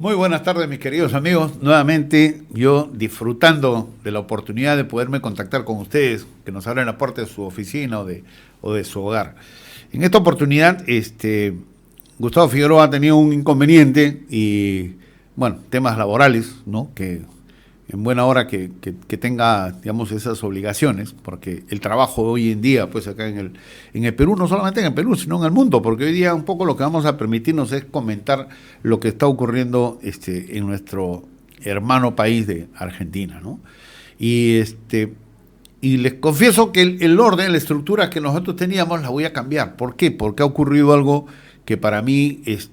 Muy buenas tardes, mis queridos amigos. Nuevamente, yo disfrutando de la oportunidad de poderme contactar con ustedes, que nos abren la puerta de su oficina o de su hogar. En esta oportunidad, Gustavo Figueroa ha tenido un inconveniente y, bueno, temas laborales, ¿no? Que en buena hora que tenga, digamos, esas obligaciones, porque el trabajo hoy en día, pues acá en el Perú, no solamente en el Perú, sino en el mundo, porque hoy día un poco lo que vamos a permitirnos es comentar lo que está ocurriendo en nuestro hermano país de Argentina, ¿no? Y y les confieso que el orden, la estructura que nosotros teníamos la voy a cambiar. ¿Por qué? Porque ha ocurrido algo que para mí es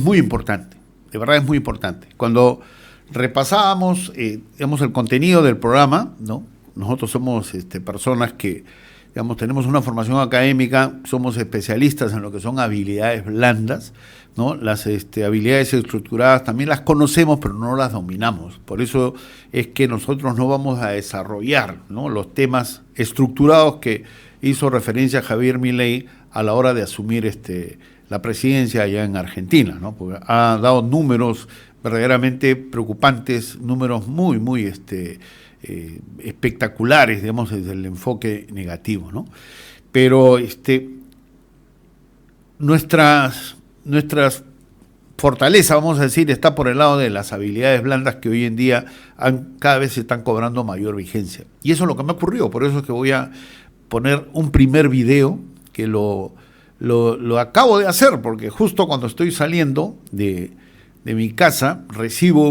muy importante, de verdad es muy importante. Cuando repasábamos, digamos, el contenido del programa, ¿no? Nosotros somos personas que, digamos, tenemos una formación académica, somos especialistas en lo que son habilidades blandas, ¿no? Las habilidades estructuradas también las conocemos, pero no las dominamos. Por eso es que nosotros no vamos a desarrollar, ¿no?, los temas estructurados que hizo referencia Javier Milei a la hora de asumir la presidencia allá en Argentina, ¿no? Porque ha dado números verdaderamente preocupantes, números muy espectaculares, digamos, desde el enfoque negativo, ¿no? Pero nuestras fortaleza, vamos a decir, está por el lado de las habilidades blandas que hoy en día cada vez se están cobrando mayor vigencia. Y eso es lo que me ha ocurrido, por eso es que voy a poner un primer video que lo acabo de hacer, porque justo cuando estoy saliendo de mi casa recibo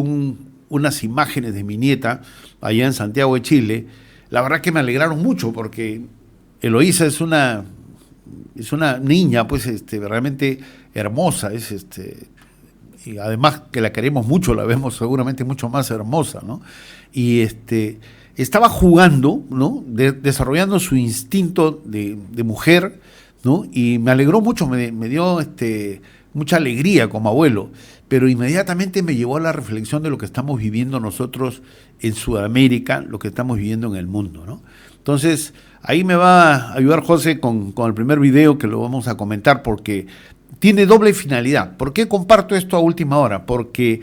unas imágenes de mi nieta allá en Santiago de Chile. La verdad que me alegraron mucho, porque Eloísa es una niña, pues, realmente hermosa, y además que la queremos mucho, la vemos seguramente mucho más hermosa, ¿no? Y estaba jugando, ¿no?, desarrollando su instinto de mujer, ¿no? Y me alegró mucho, me dio mucha alegría como abuelo, pero inmediatamente me llevó a la reflexión de lo que estamos viviendo nosotros en Sudamérica, lo que estamos viviendo en el mundo, ¿no? Entonces, ahí me va a ayudar José con el primer video que lo vamos a comentar, porque tiene doble finalidad. ¿Por qué comparto esto a última hora? Porque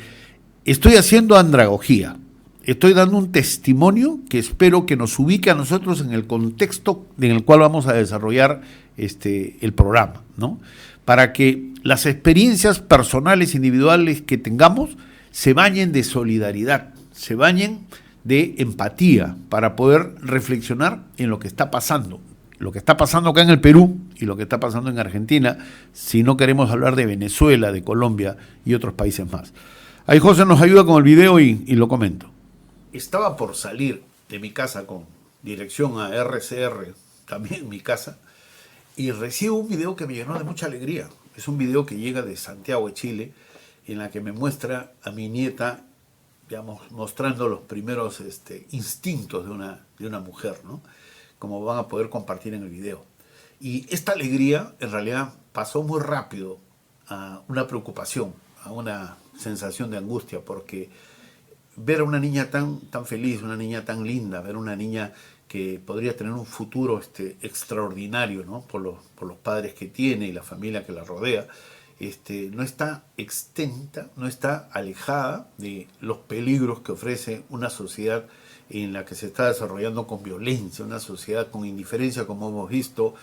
estoy haciendo andragogía. Estoy dando un testimonio que espero que nos ubique a nosotros en el contexto en el cual vamos a desarrollar el programa, ¿no? Para que las experiencias personales, individuales que tengamos se bañen de solidaridad, se bañen de empatía, para poder reflexionar en lo que está pasando acá en el Perú y lo que está pasando en Argentina, si no queremos hablar de Venezuela, de Colombia y otros países más. Ahí José nos ayuda con el video y lo comento. Estaba por salir de mi casa con dirección a RCR, también mi casa, y recibo un video que me llenó de mucha alegría. Es un video que llega de Santiago de Chile, en la que me muestra a mi nieta, digamos, mostrando los primeros instintos de una mujer, ¿no?, como van a poder compartir en el video. Y esta alegría en realidad pasó muy rápido a una preocupación, a una sensación de angustia, porque ver a una niña tan feliz, una niña tan linda, ver a una niña que podría tener un futuro extraordinario, ¿no?, por los padres que tiene y la familia que la rodea, no está exenta, no está alejada de los peligros que ofrece una sociedad en la que se está desarrollando con violencia, una sociedad con indiferencia, como hemos visto,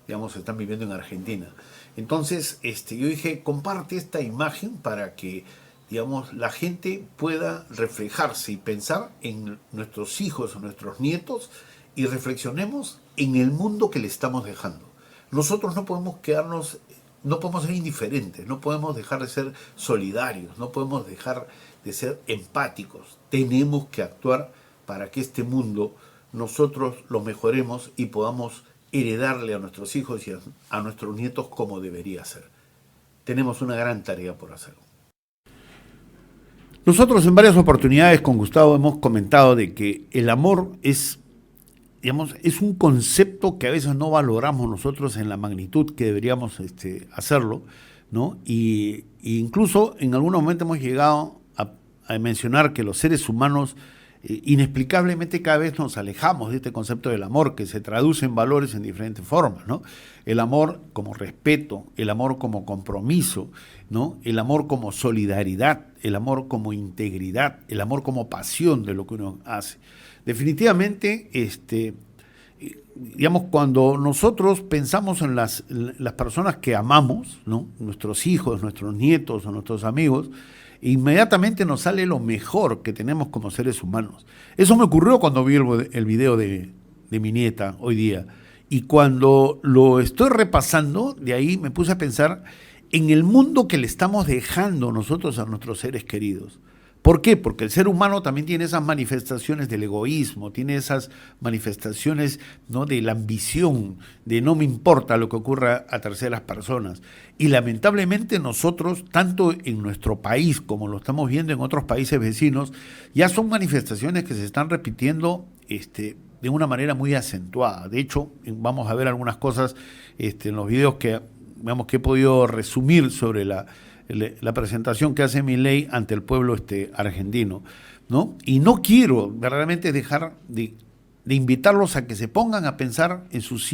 digamos, se están viviendo en Argentina. Entonces, yo dije, comparte esta imagen para que, digamos, la gente pueda reflejarse y pensar en nuestros hijos o nuestros nietos, y reflexionemos en el mundo que le estamos dejando. Nosotros no podemos quedarnos, no podemos ser indiferentes, no podemos dejar de ser solidarios, no podemos dejar de ser empáticos. Tenemos que actuar para que este mundo nosotros lo mejoremos y podamos heredarle a nuestros hijos y a nuestros nietos como debería ser. Tenemos una gran tarea por hacer. Nosotros en varias oportunidades con Gustavo hemos comentado de que el amor es, digamos, es un concepto que a veces no valoramos nosotros en la magnitud que deberíamos hacerlo, ¿no? Y incluso en algún momento hemos llegado a mencionar que los seres humanos inexplicablemente cada vez nos alejamos de este concepto del amor, que se traduce en valores en diferentes formas, ¿no? El amor como respeto, el amor como compromiso, ¿no? El amor como solidaridad, el amor como integridad, el amor como pasión de lo que uno hace. Definitivamente, digamos, cuando nosotros pensamos en las personas que amamos, ¿no? Nuestros hijos, nuestros nietos o nuestros amigos, inmediatamente nos sale lo mejor que tenemos como seres humanos. Eso me ocurrió cuando vi el video de mi nieta hoy día. Y cuando lo estoy repasando, de ahí me puse a pensar en el mundo que le estamos dejando nosotros a nuestros seres queridos. ¿Por qué? Porque el ser humano también tiene esas manifestaciones del egoísmo, tiene esas manifestaciones, ¿no?, de la ambición, de no me importa lo que ocurra a terceras personas. Y lamentablemente nosotros, tanto en nuestro país como lo estamos viendo en otros países vecinos, ya son manifestaciones que se están repitiendo de una manera muy acentuada. De hecho, vamos a ver algunas cosas en los videos que he podido resumir sobre la presentación que hace Milei ante el pueblo argentino, ¿no? Y no quiero verdaderamente dejar de invitarlos a que se pongan a pensar en sus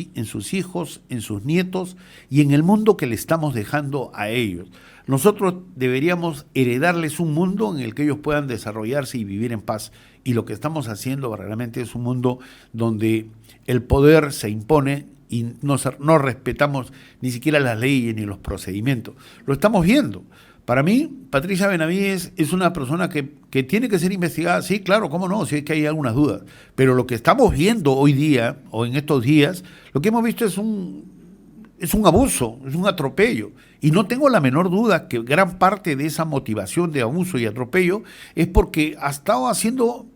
hijos, en sus nietos y en el mundo que le estamos dejando a ellos. Nosotros deberíamos heredarles un mundo en el que ellos puedan desarrollarse y vivir en paz. Y lo que estamos haciendo verdaderamente es un mundo donde el poder se impone y no respetamos ni siquiera las leyes ni los procedimientos. Lo estamos viendo. Para mí, Patricia Benavides es una persona que tiene que ser investigada. Sí, claro, cómo no, si es que hay algunas dudas. Pero lo que estamos viendo hoy día, o en estos días, lo que hemos visto es un abuso, es un atropello. Y no tengo la menor duda que gran parte de esa motivación de abuso y atropello es porque ha estado haciendo,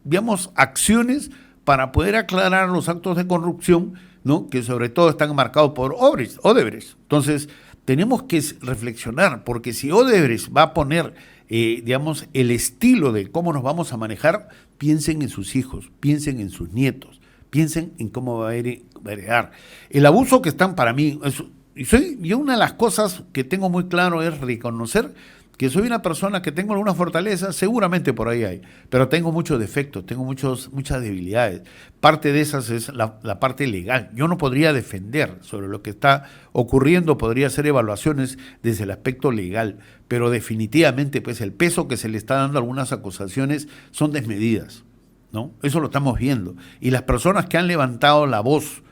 digamos, acciones para poder aclarar los actos de corrupción, ¿no?, que sobre todo están marcados por Odebrecht. Entonces, tenemos que reflexionar, porque si Odebrecht va a poner, digamos, el estilo de cómo nos vamos a manejar, piensen en sus hijos, piensen en sus nietos, piensen en cómo va a heredar. El abuso que están para mí, yo una de las cosas que tengo muy claro es reconocer que soy una persona que tengo alguna fortaleza, seguramente por ahí hay, pero tengo muchos defectos, tengo muchas debilidades. Parte de esas es la parte legal. Yo no podría defender sobre lo que está ocurriendo, podría hacer evaluaciones desde el aspecto legal, pero definitivamente pues el peso que se le está dando a algunas acusaciones son desmedidas, ¿no? Eso lo estamos viendo. Y las personas que han levantado la voz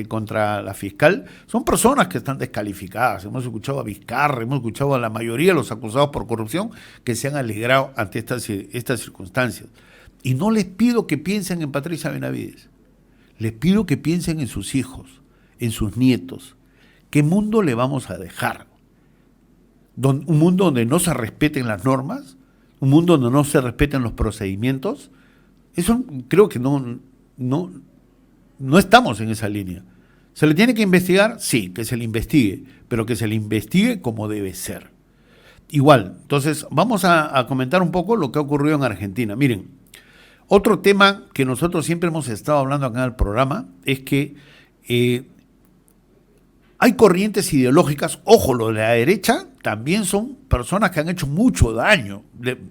contra la fiscal, son personas que están descalificadas. Hemos escuchado a Vizcarra, hemos escuchado a la mayoría de los acusados por corrupción que se han alegrado ante estas circunstancias. Y no les pido que piensen en Patricia Benavides, les pido que piensen en sus hijos, en sus nietos. ¿Qué mundo le vamos a dejar? ¿Un mundo donde no se respeten las normas? ¿Un mundo donde no se respeten los procedimientos? Eso creo que no estamos en esa línea. ¿Se le tiene que investigar? Sí, que se le investigue, pero que se le investigue como debe ser. Igual, entonces vamos a comentar un poco lo que ha ocurrido en Argentina. Miren, otro tema que nosotros siempre hemos estado hablando acá en el programa es que hay corrientes ideológicas, ojo, lo de la derecha también son personas que han hecho mucho daño.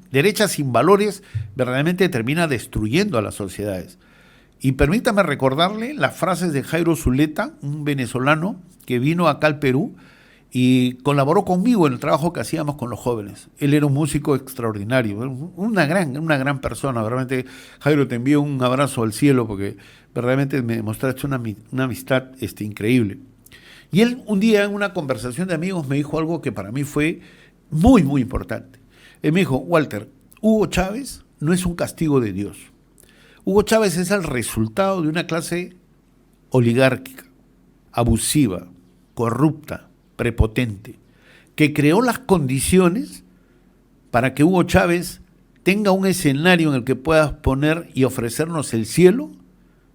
Derecha sin valores verdaderamente termina destruyendo a las sociedades. Y permítame recordarle las frases de Jairo Zuleta, un venezolano que vino acá al Perú y colaboró conmigo en el trabajo que hacíamos con los jóvenes. Él era un músico extraordinario, una gran persona. Realmente, Jairo, te envío un abrazo al cielo porque verdaderamente me demostraste una amistad increíble. Y él un día en una conversación de amigos me dijo algo que para mí fue muy, muy importante. Él me dijo: Walter, Hugo Chávez no es un castigo de Dios. Hugo Chávez es el resultado de una clase oligárquica, abusiva, corrupta, prepotente, que creó las condiciones para que Hugo Chávez tenga un escenario en el que puedas poner y ofrecernos el cielo,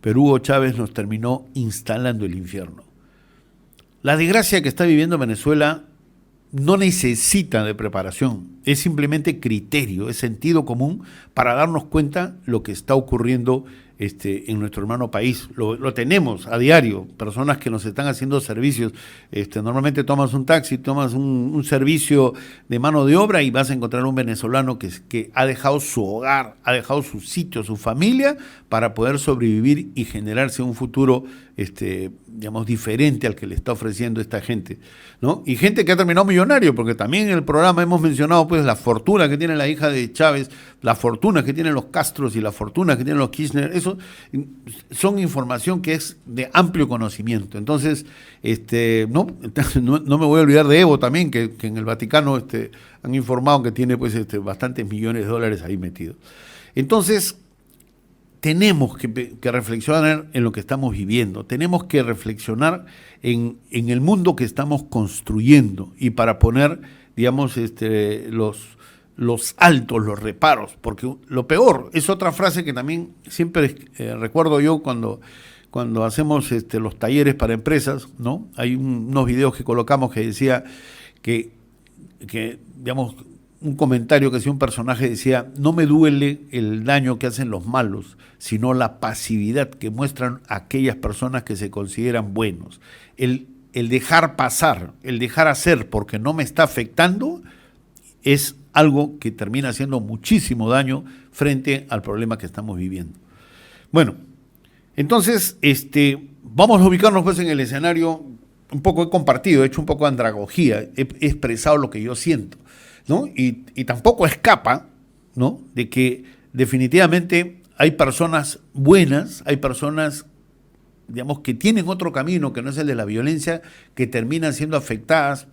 pero Hugo Chávez nos terminó instalando el infierno. La desgracia que está viviendo Venezuela no necesita de preparación, es simplemente criterio, es sentido común para darnos cuenta lo que está ocurriendo en nuestro hermano país. Lo tenemos a diario, personas que nos están haciendo servicios. Normalmente tomas un taxi, tomas un servicio de mano de obra y vas a encontrar un venezolano que ha dejado su hogar, ha dejado su sitio, su familia, para poder sobrevivir y generarse un futuro digamos, diferente al que le está ofreciendo esta gente, ¿no? Y gente que ha terminado millonario, porque también en el programa hemos mencionado pues la fortuna que tiene la hija de Chávez, la fortuna que tienen los Castros y la fortuna que tienen los Kirchner. Eso son información que es de amplio conocimiento. Entonces, no me voy a olvidar de Evo también, que en el Vaticano han informado que tiene pues bastantes millones de dólares ahí metidos. Entonces, tenemos que reflexionar en lo que estamos viviendo, tenemos que reflexionar en el mundo que estamos construyendo, y para poner, digamos, los altos, los reparos, porque lo peor es otra frase que también siempre recuerdo yo cuando hacemos los talleres para empresas, ¿no? Hay unos videos que colocamos que decía que digamos, un comentario que hacía un personaje, decía: no me duele el daño que hacen los malos, sino la pasividad que muestran aquellas personas que se consideran buenos. El dejar pasar, el dejar hacer porque no me está afectando, es algo que termina haciendo muchísimo daño frente al problema que estamos viviendo. Bueno, entonces vamos a ubicarnos pues en el escenario. Un poco he compartido, he hecho un poco de andragogía, he expresado lo que yo siento, ¿no? Y tampoco escapa, ¿no?, de que definitivamente hay personas buenas, hay personas, digamos, que tienen otro camino que no es el de la violencia, que terminan siendo afectadas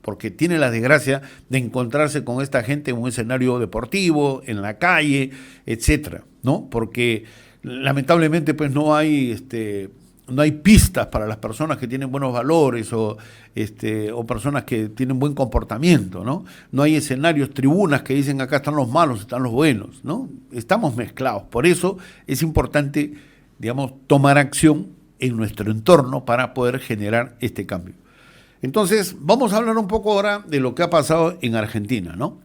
porque tienen la desgracia de encontrarse con esta gente en un escenario deportivo, en la calle, etcétera, ¿no? Porque lamentablemente pues no hay pistas para las personas que tienen buenos valores o personas que tienen buen comportamiento, ¿no? No hay escenarios, tribunas que dicen acá están los malos, están los buenos, ¿no? Estamos mezclados. Por eso es importante, digamos, tomar acción en nuestro entorno para poder generar este cambio. Entonces, vamos a hablar un poco ahora de lo que ha pasado en Argentina, ¿no?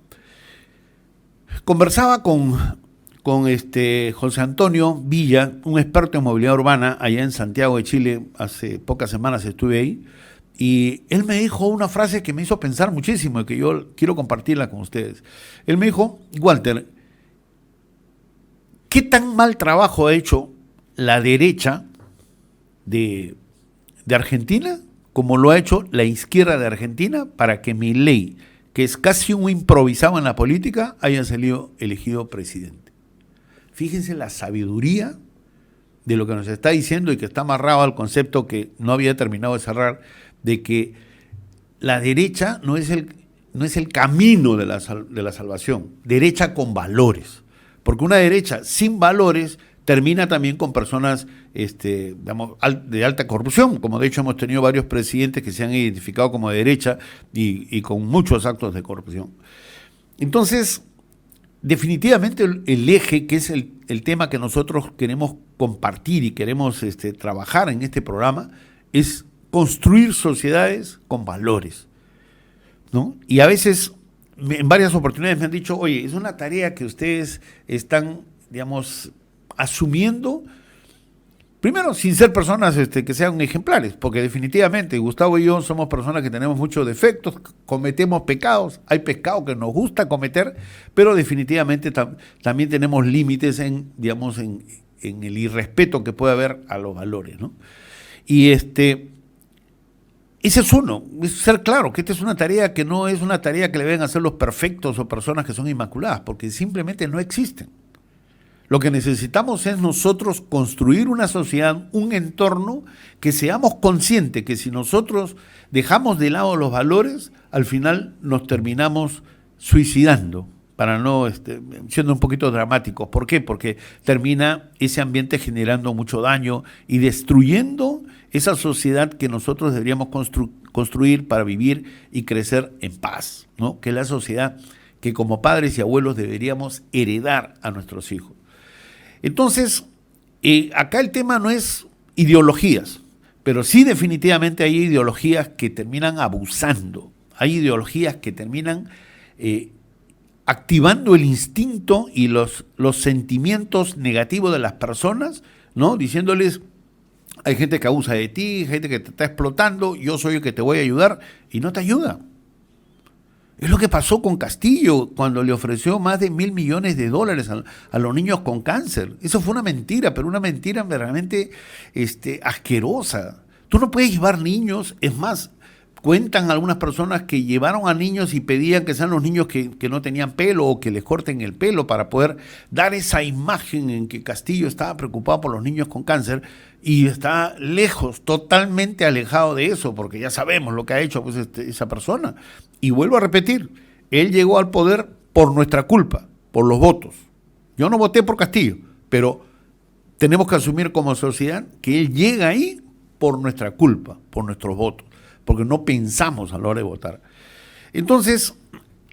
Conversaba con José Antonio Villa, un experto en movilidad urbana allá en Santiago de Chile. Hace pocas semanas estuve ahí y él me dijo una frase que me hizo pensar muchísimo y que yo quiero compartirla con ustedes. Él me dijo: Walter, ¿qué tan mal trabajo ha hecho la derecha de Argentina como lo ha hecho la izquierda de Argentina para que Milei, que es casi un improvisado en la política, haya salido elegido presidente? Fíjense la sabiduría de lo que nos está diciendo y que está amarrado al concepto que no había terminado de cerrar, de que la derecha no es el camino de la salvación, derecha con valores, porque una derecha sin valores termina también con personas digamos, de alta corrupción, como de hecho hemos tenido varios presidentes que se han identificado como de derecha y con muchos actos de corrupción. Entonces, definitivamente el eje, que es el tema que nosotros queremos compartir y queremos trabajar en este programa, es construir sociedades con valores, ¿no? Y a veces, en varias oportunidades me han dicho: oye, es una tarea que ustedes están, digamos, asumiendo, primero sin ser personas que sean ejemplares, porque definitivamente Gustavo y yo somos personas que tenemos muchos defectos, cometemos pecados, hay pecados que nos gusta cometer, pero definitivamente también tenemos límites digamos, en el irrespeto que puede haber a los valores, ¿no? Y ese es uno, es ser claro que esta es una tarea que no es una tarea que le deben hacer los perfectos o personas que son inmaculadas, porque simplemente no existen. Lo que necesitamos es nosotros construir una sociedad, un entorno que seamos conscientes que si nosotros dejamos de lado los valores, al final nos terminamos suicidando, para no, siendo un poquito dramáticos. ¿Por qué? Porque termina ese ambiente generando mucho daño y destruyendo esa sociedad que nosotros deberíamos construir para vivir y crecer en paz, ¿no? Que es la sociedad que como padres y abuelos deberíamos heredar a nuestros hijos. Entonces, acá el tema no es ideologías, pero sí definitivamente hay ideologías que terminan abusando, hay ideologías que terminan activando el instinto y los sentimientos negativos de las personas, ¿no? Diciéndoles, hay gente que abusa de ti, gente que te está explotando, yo soy el que te voy a ayudar, y no te ayuda. Es lo que pasó con Castillo cuando le ofreció más de $1.000 millones a los niños con cáncer. Eso fue una mentira, pero una mentira realmente asquerosa. Tú no puedes llevar niños, es más, cuentan algunas personas que llevaron a niños y pedían que sean los niños que no tenían pelo o que les corten el pelo para poder dar esa imagen en que Castillo estaba preocupado por los niños con cáncer, y está lejos, totalmente alejado de eso, porque ya sabemos lo que ha hecho pues, esa persona. Y vuelvo a repetir, él llegó al poder por nuestra culpa, por los votos. Yo no voté por Castillo, pero tenemos que asumir como sociedad que él llega ahí por nuestra culpa, por nuestros votos, porque no pensamos a la hora de votar. Entonces,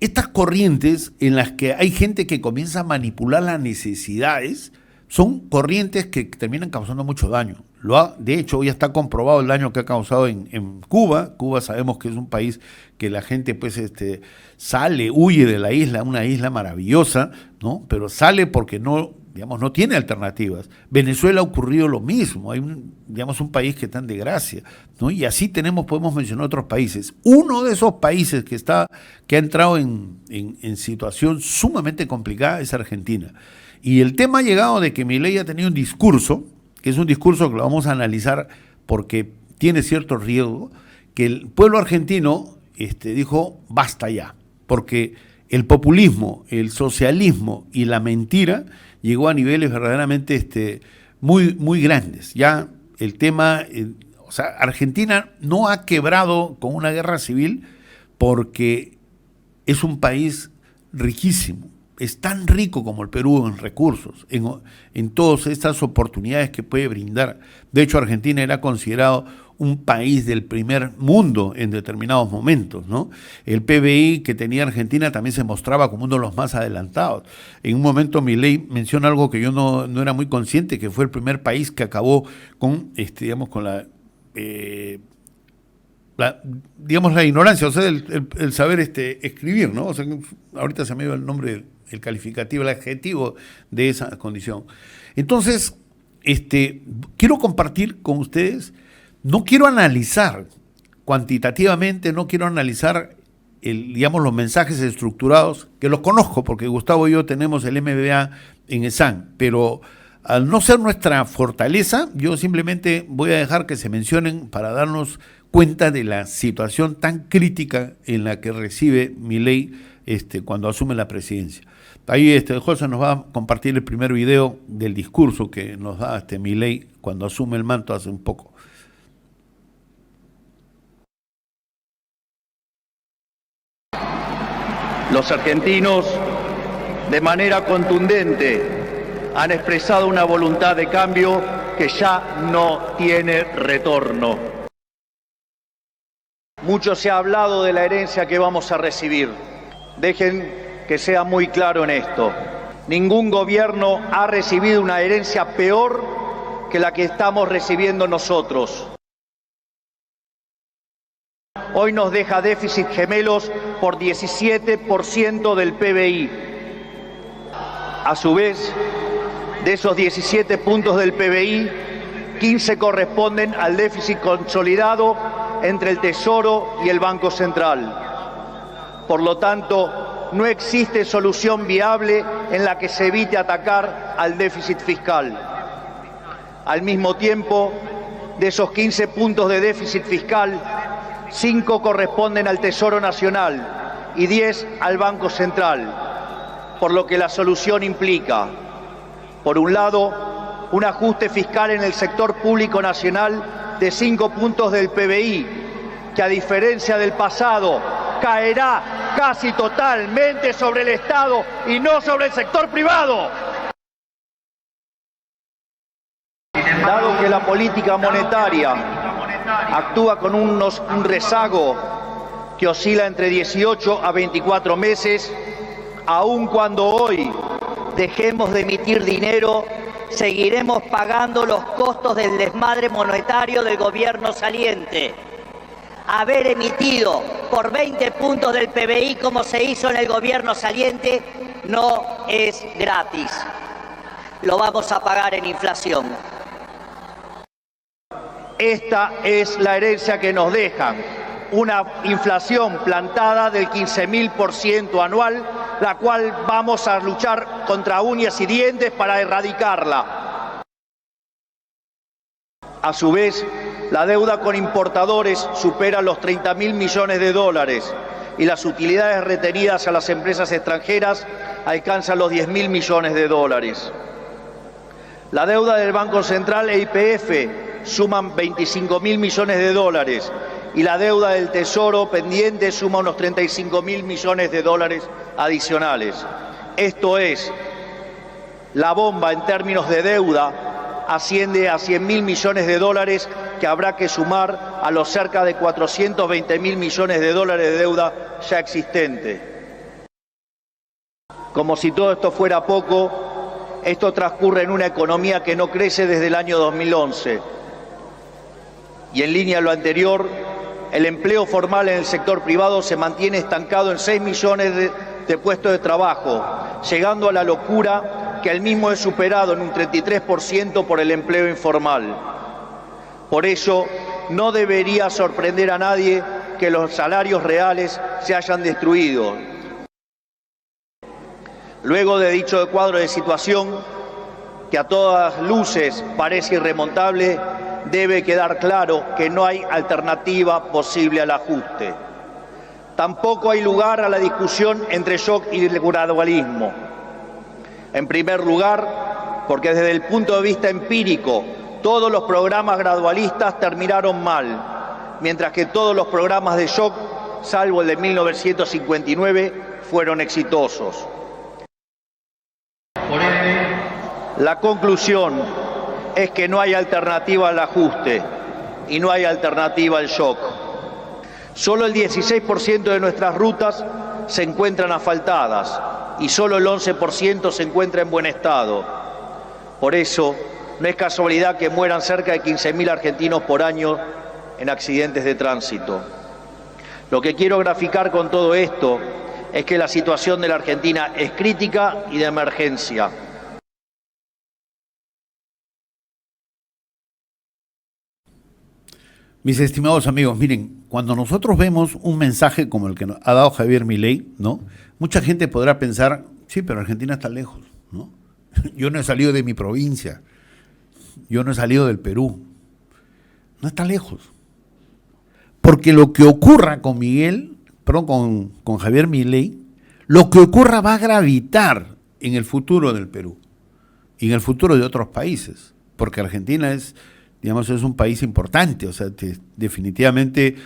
estas corrientes en las que hay gente que comienza a manipular las necesidades son corrientes que terminan causando mucho daño. De hecho, ya está comprobado el daño que ha causado en Cuba. Cuba sabemos que es un país que la gente pues sale, huye de la isla, una isla maravillosa, ¿no? Pero sale porque no tiene alternativas. Venezuela ha ocurrido lo mismo, hay un país que está en desgracia, ¿no? Y así podemos mencionar otros países. Uno de esos países que ha entrado en situación sumamente complicada es Argentina. Y el tema ha llegado de que Milei ha tenido un discurso, que es un discurso que lo vamos a analizar porque tiene cierto riesgo, que el pueblo argentino dijo basta ya, porque el populismo, el socialismo y la mentira llegó a niveles verdaderamente muy, muy grandes. Ya el tema, Argentina no ha quebrado con una guerra civil porque es un país riquísimo. Es tan rico como el Perú en recursos, en todas estas oportunidades que puede brindar. De hecho, Argentina era considerado un país del primer mundo en determinados momentos, ¿no? El PBI que tenía Argentina también se mostraba como uno de los más adelantados. En un momento Milei menciona algo que yo no era muy consciente, que fue el primer país que acabó con, con la ignorancia, o sea, el saber escribir, ¿no? O sea, ahorita se me dio el nombre, el calificativo, el adjetivo de esa condición. Entonces, quiero compartir con ustedes, no quiero analizar cuantitativamente, no quiero analizar los mensajes estructurados, que los conozco porque Gustavo y yo tenemos el MBA en ESAN, pero al no ser nuestra fortaleza, yo simplemente voy a dejar que se mencionen para darnos cuenta de la situación tan crítica en la que recibe Milei cuando asume la presidencia. Ahí José nos va a compartir el primer video del discurso que nos da Milei cuando asume el manto hace un poco. Los argentinos, de manera contundente, han expresado una voluntad de cambio que ya no tiene retorno. Mucho se ha hablado de la herencia que vamos a recibir. Dejen que sea muy claro en esto. Ningún gobierno ha recibido una herencia peor que la que estamos recibiendo nosotros. Hoy nos deja déficit gemelos por 17% del PBI. A su vez, de esos 17 puntos del PBI, 15 corresponden al déficit consolidado entre el Tesoro y el Banco Central. Por lo tanto, no existe solución viable en la que se evite atacar al déficit fiscal. Al mismo tiempo, de esos 15 puntos de déficit fiscal, 5 corresponden al Tesoro Nacional y 10 al Banco Central, por lo que la solución implica, por un lado, un ajuste fiscal en el sector público nacional de 5 puntos del PBI, que a diferencia del pasado, caerá casi totalmente sobre el Estado y no sobre el sector privado. Dado que la política monetaria actúa con un rezago que oscila entre 18 a 24 meses, aun cuando hoy dejemos de emitir dinero, seguiremos pagando los costos del desmadre monetario del gobierno saliente. haber emitido por 20 puntos del PBI como se hizo en el gobierno saliente no es gratis. Lo vamos a pagar en inflación. Esta es la herencia que nos dejan, una inflación plantada del 15.000% anual, la cual vamos a luchar contra uñas y dientes para erradicarla. A su vez, la deuda con importadores supera los 30.000 millones de dólares y las utilidades retenidas a las empresas extranjeras alcanzan los 10.000 millones de dólares. La deuda del Banco Central e YPF suman 25.000 millones de dólares y la deuda del Tesoro pendiente suma unos 35.000 millones de dólares adicionales. Esto es, la bomba en términos de deuda asciende a 100.000 millones de dólares que habrá que sumar a los cerca de 420.000 millones de dólares de deuda ya existente. Como si todo esto fuera poco, esto transcurre en una economía que no crece desde el año 2011. Y en línea a lo anterior, el empleo formal en el sector privado se mantiene estancado en 6 millones de puestos de trabajo, llegando a la locura que el mismo es superado en un 33% por el empleo informal. Por ello, no debería sorprender a nadie que los salarios reales se hayan destruido. Luego de dicho cuadro de situación, que a todas luces parece irremontable, debe quedar claro que no hay alternativa posible al ajuste. Tampoco hay lugar a la discusión entre shock y el gradualismo. En primer lugar, porque desde el punto de vista empírico, todos los programas gradualistas terminaron mal, mientras que todos los programas de shock, salvo el de 1959, fueron exitosos. Por ende, la conclusión es que no hay alternativa al ajuste y no hay alternativa al shock. Solo el 16% de nuestras rutas se encuentran asfaltadas y solo el 11% se encuentra en buen estado. Por eso, no es casualidad que mueran cerca de 15.000 argentinos por año en accidentes de tránsito. Lo que quiero graficar con todo esto es que la situación de la Argentina es crítica y de emergencia. Mis estimados amigos, miren, cuando nosotros vemos un mensaje como el que nos ha dado Javier Milei, ¿no? Mucha gente podrá pensar, sí, pero Argentina está lejos, ¿no? Yo no he salido de mi provincia, yo no he salido del Perú, no está lejos. Porque lo que ocurra con con Javier Milei, lo que ocurra va a gravitar en el futuro del Perú y en el futuro de otros países, porque Argentina es un país importante, o sea, definitivamente,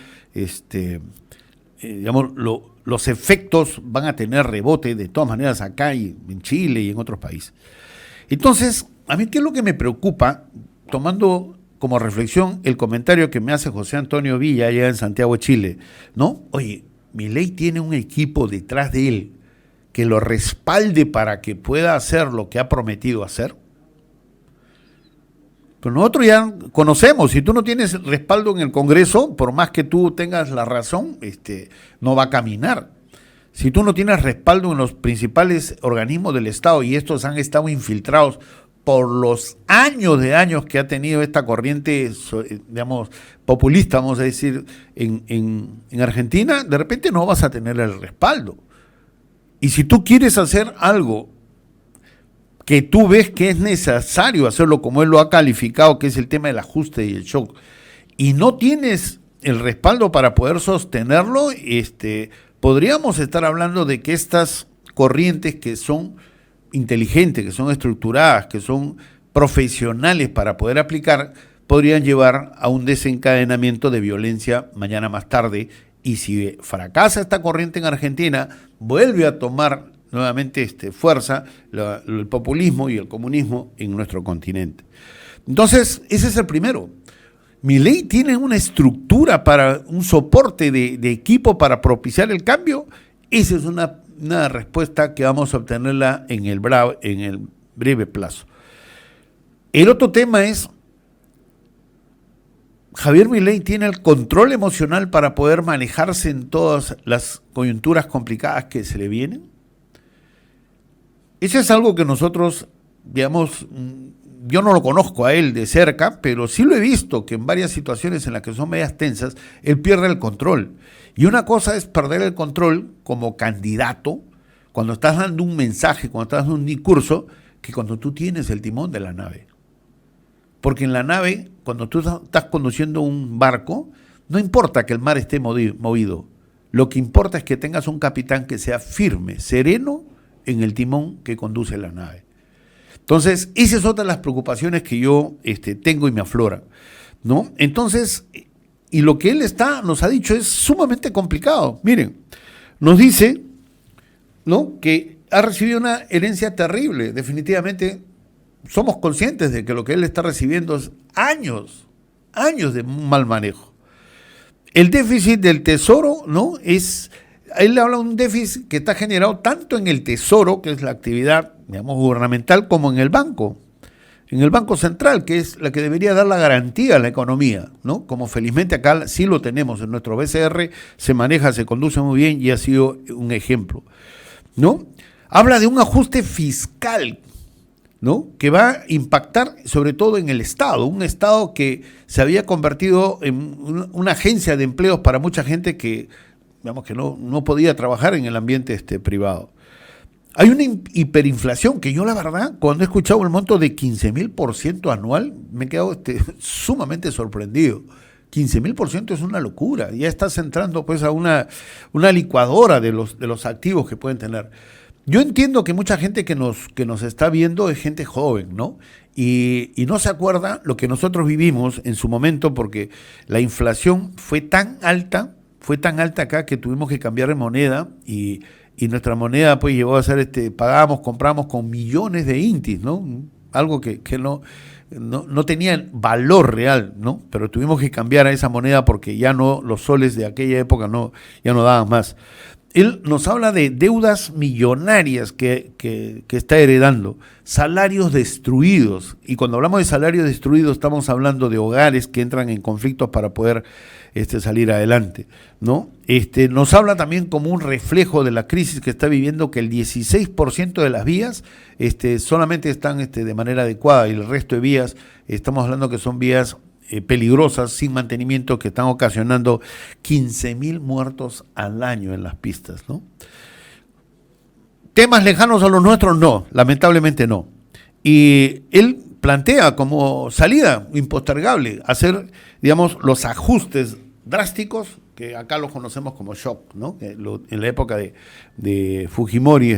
los efectos van a tener rebote de todas maneras acá y en Chile y en otros países. Entonces, a mí, ¿qué es lo que me preocupa? Tomando como reflexión el comentario que me hace José Antonio Villa allá en Santiago de Chile, ¿no? Oye, Milei tiene un equipo detrás de él que lo respalde para que pueda hacer lo que ha prometido hacer. Pero nosotros ya conocemos, si tú no tienes respaldo en el Congreso, por más que tú tengas la razón, no va a caminar. Si tú no tienes respaldo en los principales organismos del Estado, y estos han estado infiltrados por los años de años que ha tenido esta corriente, populista, vamos a decir, en Argentina, de repente no vas a tener el respaldo. Y si tú quieres hacer algo que tú ves que es necesario hacerlo como él lo ha calificado, que es el tema del ajuste y el shock, y no tienes el respaldo para poder sostenerlo, podríamos estar hablando de que estas corrientes que son inteligentes, que son estructuradas, que son profesionales para poder aplicar, podrían llevar a un desencadenamiento de violencia mañana más tarde, y si fracasa esta corriente en Argentina, vuelve a tomar nuevamente fuerza el populismo y el comunismo en nuestro continente. Entonces, ese es el primero. Milei tiene una estructura para un soporte de equipo para propiciar el cambio. Esa es una respuesta que vamos a obtenerla en el breve plazo. El otro tema es Javier Milei tiene el control emocional para poder manejarse en todas las coyunturas complicadas que se le vienen. Eso es algo que nosotros, digamos, yo no lo conozco a él de cerca, pero sí lo he visto que en varias situaciones en las que son medias tensas, él pierde el control. Y una cosa es perder el control como candidato, cuando estás dando un mensaje, cuando estás dando un discurso, que cuando tú tienes el timón de la nave. Porque en la nave, cuando tú estás conduciendo un barco, no importa que el mar esté movido. Lo que importa es que tengas un capitán que sea firme, sereno en el timón que conduce la nave. Entonces, esa es otra de las preocupaciones que yo tengo y me aflora, ¿no? Entonces, y lo que él nos ha dicho es sumamente complicado. Miren, nos dice, ¿no?, que ha recibido una herencia terrible. Definitivamente somos conscientes de que lo que él está recibiendo es años de mal manejo. El déficit del tesoro, ¿no?, él habla de un déficit que está generado tanto en el tesoro, que es la actividad, digamos, gubernamental, como en el Banco Central, que es la que debería dar la garantía a la economía, ¿no? Como felizmente acá sí lo tenemos en nuestro BCR, se maneja, se conduce muy bien y ha sido un ejemplo, ¿no? Habla de un ajuste fiscal, ¿no?, que va a impactar sobre todo en el Estado, un Estado que se había convertido en una agencia de empleos para mucha gente que, digamos, que no podía trabajar en el ambiente privado. Hay una hiperinflación que yo, la verdad, cuando he escuchado el monto de 15.000% anual, me he quedado sumamente sorprendido. 15.000% es una locura. Ya estás entrando pues a una licuadora de los activos que pueden tener. Yo entiendo que mucha gente que nos está viendo es gente joven, ¿no? Y no se acuerda lo que nosotros vivimos en su momento, porque la inflación fue tan alta acá que tuvimos que cambiar de moneda y nuestra moneda pues llegó a ser, compramos con millones de intis, ¿no? Algo que no tenía valor real, ¿no? Pero tuvimos que cambiar a esa moneda porque ya no, los soles de aquella época ya no daban más. Él nos habla de deudas millonarias que está heredando, salarios destruidos, y cuando hablamos de salarios destruidos estamos hablando de hogares que entran en conflictos para poder salir adelante, ¿no? Nos habla también como un reflejo de la crisis que está viviendo, que el 16% de las vías solamente están de manera adecuada, y el resto de vías, estamos hablando que son vías peligrosas, sin mantenimiento, que están ocasionando 15.000 muertos al año en las pistas, ¿no? ¿Temas lejanos a los nuestros? No, lamentablemente no. Y él plantea como salida impostergable hacer, digamos, los ajustes drásticos, que acá los conocemos como shock, ¿no? En la época de Fujimori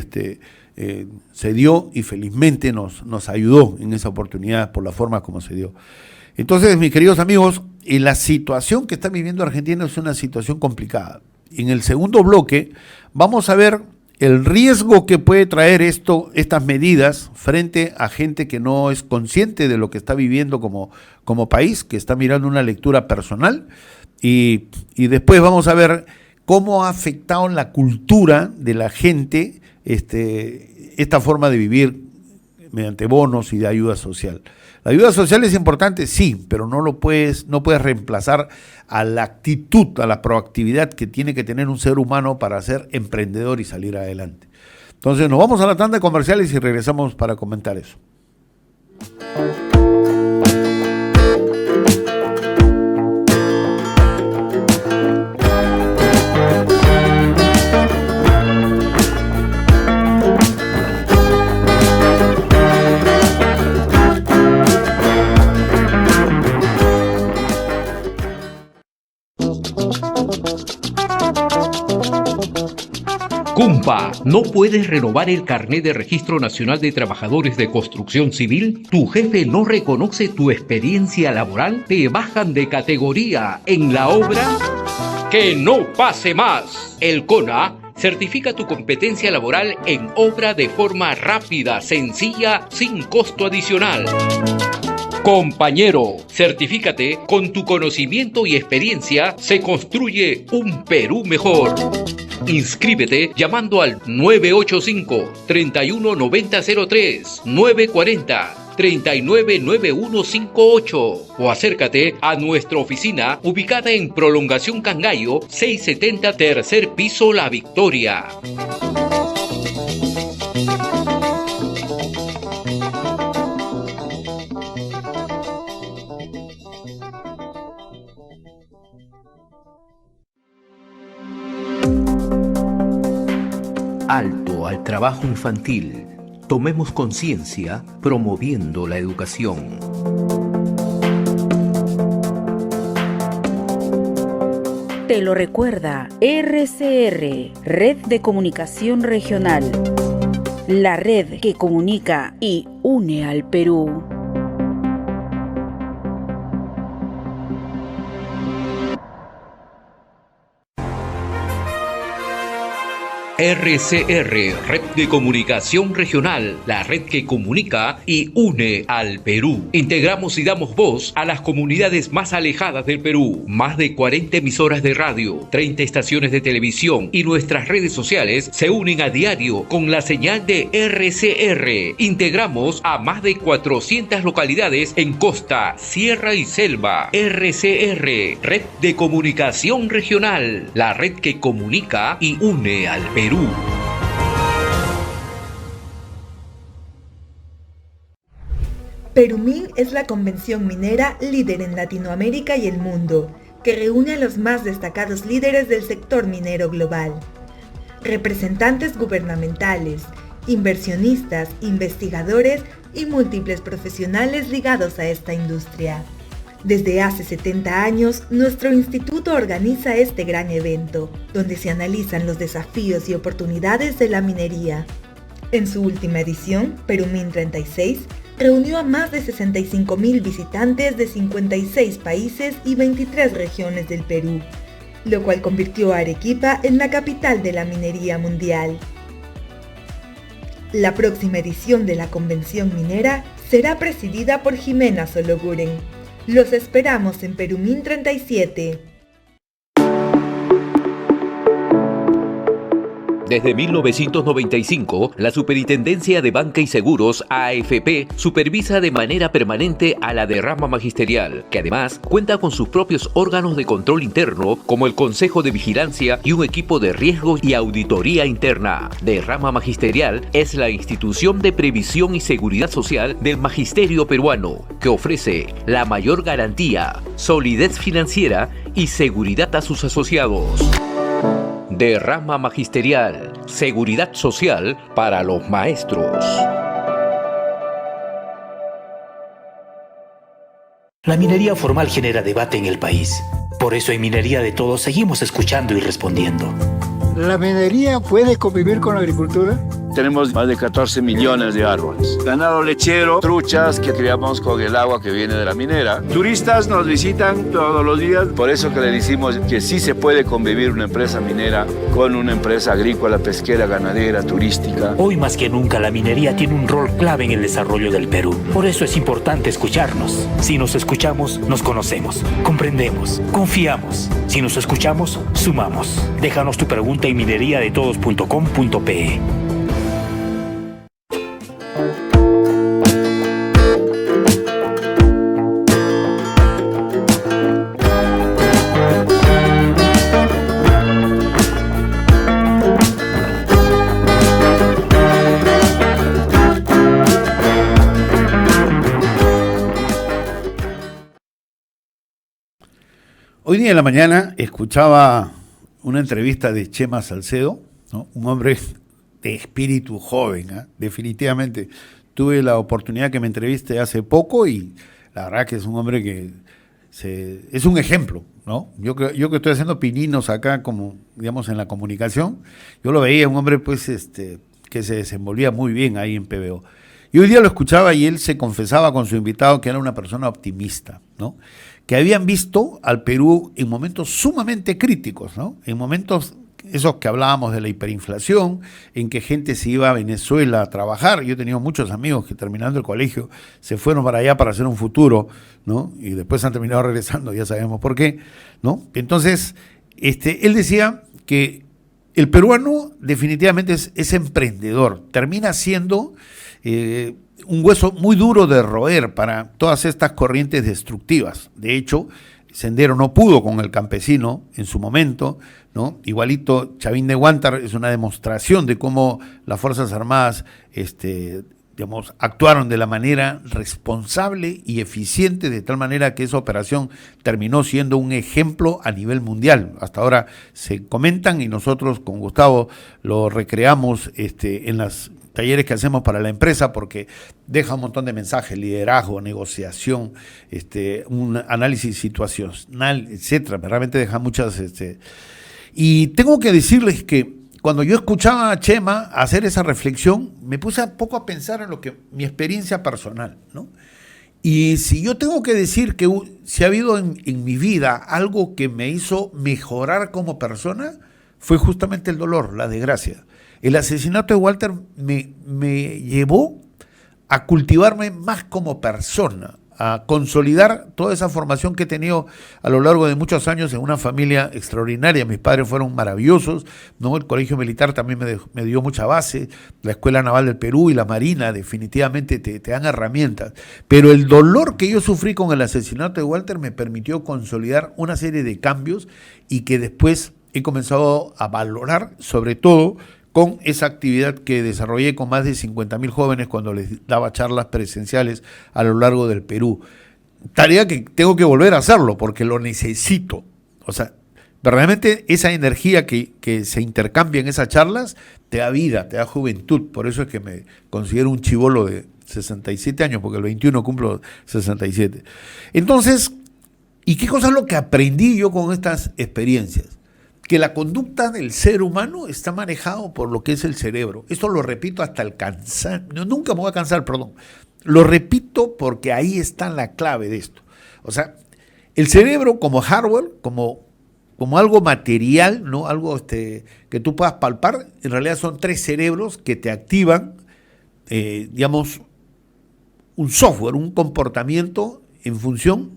se dio, y felizmente nos ayudó en esa oportunidad por la forma como se dio. Entonces, mis queridos amigos, la situación que está viviendo Argentina es una situación complicada. En el segundo bloque vamos a ver el riesgo que puede traer estas medidas frente a gente que no es consciente de lo que está viviendo como país, que está mirando una lectura personal, y después vamos a ver cómo ha afectado en la cultura de la gente esta forma de vivir mediante bonos y de ayuda social. La ayuda social es importante, sí, pero no puedes reemplazar a la actitud, a la proactividad que tiene que tener un ser humano para ser emprendedor y salir adelante. Entonces nos vamos a la tanda de comerciales y regresamos para comentar eso. Cumpa, ¿no puedes renovar el carnet de Registro Nacional de Trabajadores de Construcción Civil? ¿Tu jefe no reconoce tu experiencia laboral? ¿Te bajan de categoría en la obra? ¡Que no pase más! El CONA certifica tu competencia laboral en obra de forma rápida, sencilla, sin costo adicional. Compañero, certifícate. Con tu conocimiento y experiencia se construye un Perú mejor. Inscríbete llamando al 985-319003, 940 399158 o acércate a nuestra oficina ubicada en Prolongación Cangallo 670, tercer piso, La Victoria. Alto al trabajo infantil. Tomemos conciencia promoviendo la educación. Te lo recuerda RCR, Red de Comunicación Regional. La red que comunica y une al Perú. RCR, Red de Comunicación Regional, la red que comunica y une al Perú. Integramos y damos voz a las comunidades más alejadas del Perú. Más de 40 emisoras de radio, 30 estaciones de televisión y nuestras redes sociales se unen a diario con la señal de RCR. Integramos a más de 400 localidades en costa, sierra y selva. RCR, Red de Comunicación Regional, la red que comunica y une al Perú. Perumín es la convención minera líder en Latinoamérica y el mundo, que reúne a los más destacados líderes del sector minero global. Representantes gubernamentales, inversionistas, investigadores y múltiples profesionales ligados a esta industria. Desde hace 70 años, nuestro instituto organiza este gran evento, donde se analizan los desafíos y oportunidades de la minería. En su última edición, Perumín 36, reunió a más de 65.000 visitantes de 56 países y 23 regiones del Perú, lo cual convirtió a Arequipa en la capital de la minería mundial. La próxima edición de la convención minera será presidida por Jimena Sologuren. Los esperamos en Perumín 37. Desde 1995, la Superintendencia de Banca y Seguros, AFP, supervisa de manera permanente a la derrama magisterial, que además cuenta con sus propios órganos de control interno, como el Consejo de Vigilancia y un equipo de riesgos y auditoría interna. Derrama Magisterial es la institución de previsión y seguridad social del magisterio peruano, que ofrece la mayor garantía, solidez financiera y seguridad a sus asociados. Derrama Magisterial, seguridad social para los maestros. La minería formal genera debate en el país. Por eso en Minería de Todos seguimos escuchando y respondiendo. ¿La minería puede convivir con la agricultura? Tenemos más de 14 millones de árboles. Ganado lechero, truchas que criamos con el agua que viene de la minera. Turistas nos visitan todos los días. Por eso que le decimos que sí se puede convivir una empresa minera con una empresa agrícola, pesquera, ganadera, turística. Hoy más que nunca la minería tiene un rol clave en el desarrollo del Perú. Por eso es importante escucharnos. Si nos escuchamos, nos conocemos, comprendemos, confiamos. Si nos escuchamos, sumamos. Déjanos tu pregunta en mineriadetodos.com.pe. Hoy día en la mañana escuchaba una entrevista de Chema Salcedo, ¿no? Un hombre de espíritu joven, ¿eh? Definitivamente. Tuve la oportunidad que me entreviste hace poco y la verdad que es un hombre que es un ejemplo, ¿no? Yo que estoy haciendo pininos acá, como digamos en la comunicación, yo lo veía un hombre pues que se desenvolvía muy bien ahí en PBO. Y hoy día lo escuchaba y él se confesaba con su invitado que era una persona optimista, ¿no? Que habían visto al Perú en momentos sumamente críticos, ¿no? En momentos esos que hablábamos de la hiperinflación, en que gente se iba a Venezuela a trabajar. Yo he tenido muchos amigos que terminando el colegio se fueron para allá para hacer un futuro, ¿no? Y después han terminado regresando, ya sabemos por qué, ¿no? Entonces, él decía que el peruano definitivamente es emprendedor, termina siendo un hueso muy duro de roer para todas estas corrientes destructivas. De hecho, Sendero no pudo con el campesino en su momento, ¿no? Igualito Chavín de Huántar es una demostración de cómo las Fuerzas Armadas actuaron de la manera responsable y eficiente, de tal manera que esa operación terminó siendo un ejemplo a nivel mundial. Hasta ahora se comentan y nosotros con Gustavo lo recreamos en los talleres que hacemos para la empresa, porque deja un montón de mensajes: liderazgo, negociación, un análisis situacional, etcétera. Realmente deja muchas. Y tengo que decirles que cuando yo escuchaba a Chema hacer esa reflexión, me puse un poco a pensar en mi experiencia personal, ¿no? Y si yo tengo que decir que si ha habido en mi vida algo que me hizo mejorar como persona, fue justamente el dolor, la desgracia. El asesinato de Walter me llevó a cultivarme más como persona, a consolidar toda esa formación que he tenido a lo largo de muchos años en una familia extraordinaria. Mis padres fueron maravillosos, ¿no? El colegio militar también me dio mucha base, la Escuela Naval del Perú y la Marina definitivamente te dan herramientas. Pero el dolor que yo sufrí con el asesinato de Walter me permitió consolidar una serie de cambios y que después he comenzado a valorar, sobre todo con esa actividad que desarrollé con más de 50.000 jóvenes cuando les daba charlas presenciales a lo largo del Perú. Tarea que tengo que volver a hacerlo porque lo necesito. O sea, verdaderamente esa energía que se intercambia en esas charlas te da vida, te da juventud. Por eso es que me considero un chibolo de 67 años, porque el 21 cumplo 67. Entonces, ¿y qué cosa es lo que aprendí yo con estas experiencias? Que la conducta del ser humano está manejado por lo que es el cerebro. Esto lo repito hasta el cansancio. Nunca me voy a cansar, perdón. Lo repito porque ahí está la clave de esto. O sea, el cerebro como hardware, como algo material, ¿no? Algo que tú puedas palpar, en realidad son 3 cerebros que te activan, un software, un comportamiento en función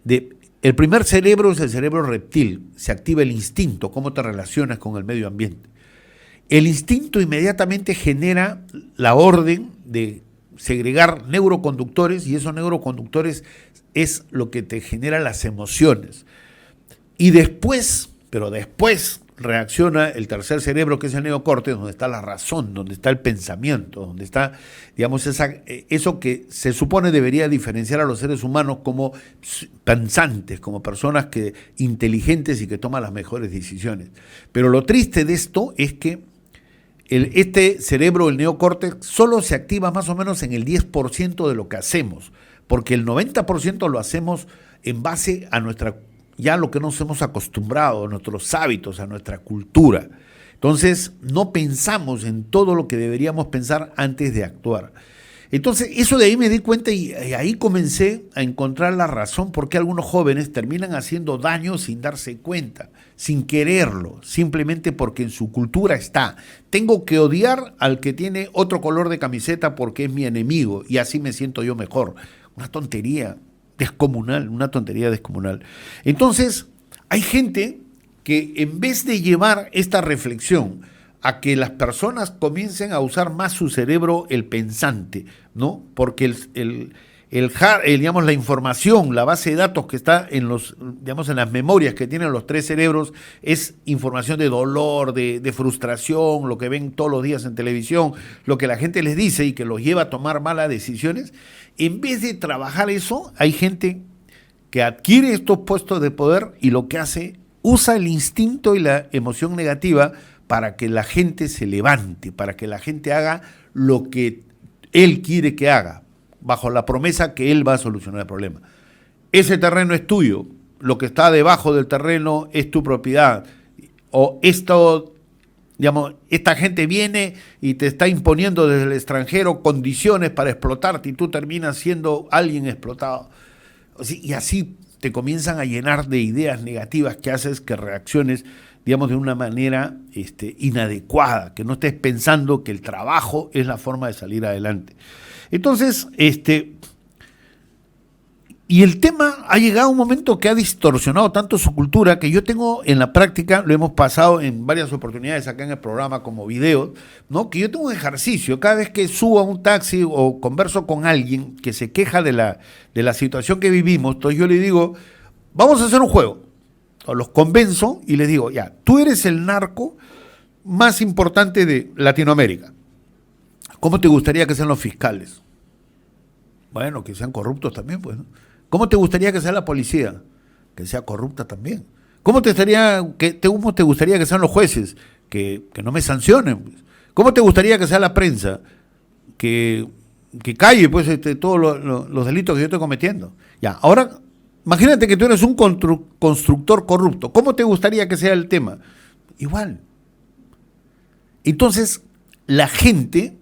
de... El primer cerebro es el cerebro reptil, se activa el instinto, cómo te relacionas con el medio ambiente. El instinto inmediatamente genera la orden de segregar neuroconductores y esos neuroconductores es lo que te genera las emociones. Y después, pero después reacciona el tercer cerebro, que es el neocórtex, donde está la razón, donde está el pensamiento, donde está, digamos, eso que se supone debería diferenciar a los seres humanos como pensantes, como personas inteligentes y que toman las mejores decisiones. Pero lo triste de esto es que este cerebro, el neocórtex, solo se activa más o menos en el 10% de lo que hacemos, porque el 90% lo hacemos en base a ya lo que nos hemos acostumbrado, a nuestros hábitos, a nuestra cultura. Entonces, no pensamos en todo lo que deberíamos pensar antes de actuar. Entonces, eso de ahí me di cuenta y ahí comencé a encontrar la razón por qué algunos jóvenes terminan haciendo daño sin darse cuenta, sin quererlo, simplemente porque en su cultura está. Tengo que odiar al que tiene otro color de camiseta porque es mi enemigo y así me siento yo mejor. Una tontería descomunal, una tontería descomunal. Entonces, hay gente que en vez de llevar esta reflexión a que las personas comiencen a usar más su cerebro, el pensante, ¿no? Porque digamos, la información, la base de datos que está en en las memorias que tienen los 3 cerebros es información de dolor, de frustración, lo que ven todos los días en televisión, lo que la gente les dice y que los lleva a tomar malas decisiones. En vez de trabajar eso, hay gente que adquiere estos puestos de poder y lo que hace, usa el instinto y la emoción negativa para que la gente se levante, para que la gente haga lo que él quiere que haga, bajo la promesa que él va a solucionar el problema. Ese terreno es tuyo, lo que está debajo del terreno es tu propiedad, o esta gente viene y te está imponiendo desde el extranjero condiciones para explotarte y tú terminas siendo alguien explotado. Y así te comienzan a llenar de ideas negativas que haces que reacciones, digamos, de una manera inadecuada, que no estés pensando que el trabajo es la forma de salir adelante. Entonces, Y el tema ha llegado a un momento que ha distorsionado tanto su cultura que yo tengo en la práctica, lo hemos pasado en varias oportunidades acá en el programa como videos, ¿no? Que yo tengo un ejercicio, cada vez que subo a un taxi o converso con alguien que se queja de la situación que vivimos, entonces yo le digo, vamos a hacer un juego. O los convenzo y les digo, ya, tú eres el narco más importante de Latinoamérica. ¿Cómo te gustaría que sean los fiscales? Bueno, que sean corruptos también, pues, ¿no? ¿Cómo te gustaría que sea la policía? Que sea corrupta también. ¿Cómo te gustaría que sean los jueces? Que no me sancionen, pues. ¿Cómo te gustaría que sea la prensa? Que calle, pues, todos los delitos que yo estoy cometiendo. Ya, ahora, imagínate que tú eres un constructor corrupto. ¿Cómo te gustaría que sea el tema? Igual. Entonces, la gente,